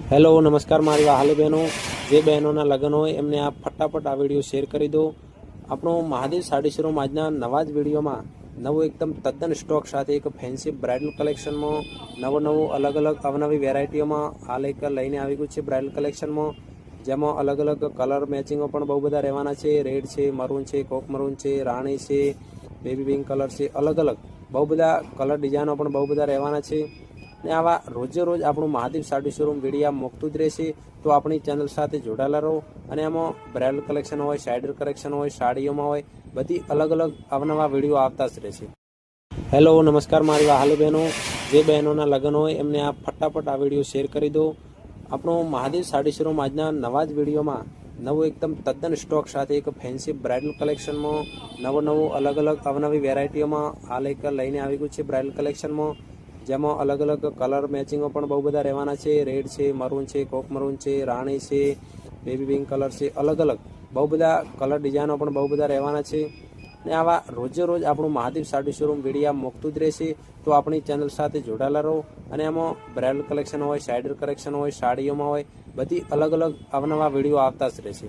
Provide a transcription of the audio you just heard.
Hello નમસ્કાર મારી વહાલી બહેનો, જે બહેનોના લગ્ન હોય એમને આ ફટાફટ આ વિડીયો શેર કરી દો। આપણો મહાદેવ સાડી શોરૂમ આજના નવા જ વિડીયોમાં નવો એકદમ તદ્દન સ્ટોક સાથે એક ફેન્સી બ્રાઇડલ કલેક્શનમાં નવું અલગ અવનવી વેરાયટીઓમાં હાલ એક લઈને આવી ગયું છે બ્રાઇડલ કલેક્શનમાં, જેમાં અલગ કલર મેચિંગો પણ બહુ બધા રહેવાના છે। રેડ છે, મરૂન છે, કોક મરૂન છે, રાણી છે, બેબી પિંક કલર છે, અલગ બહુ બધા કલર ડિઝાઇનો પણ બહુ બધા રહેવાના છે। ને આવા રોજે રોજ આપણું મહાદેવ સાડી શોરૂમ વિડીયો મૂકતું જ રહેશે, તો આપણી ચેનલ સાથે જોડાયેલા રહો। અને એમાં બ્રાઇડલ કલેક્શન હોય, સાઇડર કલેક્શન હોય, સાડીઓમાં હોય, બધી અલગ અવનવા વિડીયો આવતા જ રહેશે। હેલો નમસ્કાર મારી વહાલી બહેનો, જે બહેનોના લગ્ન હોય એમને આ ફટાફટ આ વિડીયો શેર કરી દો। આપણો મહાદેવ સાડી શોરૂમ આજના નવા જ વિડીયોમાં નવો એકદમ તદ્દન સ્ટોક સાથે એક ફેન્સી બ્રાઇડલ કલેક્શનમાં નવું અલગ અવનવી વેરાયટીઓમાં હાલ એક લઈને આવી ગયું છે બ્રાઇડલ કલેક્શનમાં, જેમાં અલગ કલર મેચિંગો પણ બહુ બધા રહેવાના છે। રેડ છે, મરૂન છે, કોક મરૂન છે, રાણી છે, બેબી પિંક કલર છે, અલગ બહુ બધા કલર ડિઝાઇનો પણ બહુ બધા રહેવાના છે। ને આવા રોજે રોજ આપણું મહાદેવ સાડી શોરૂમ વિડીયો મૂકતું જ રહેશે, તો આપણી ચેનલ સાથે જોડાયેલા રહો। અને એમાં બ્રાઇડલ કલેક્શન હોય, સાઇડર કલેક્શન હોય, સાડીઓમાં હોય, બધી અલગ અવનવા વિડીયો આવતા જ રહેશે।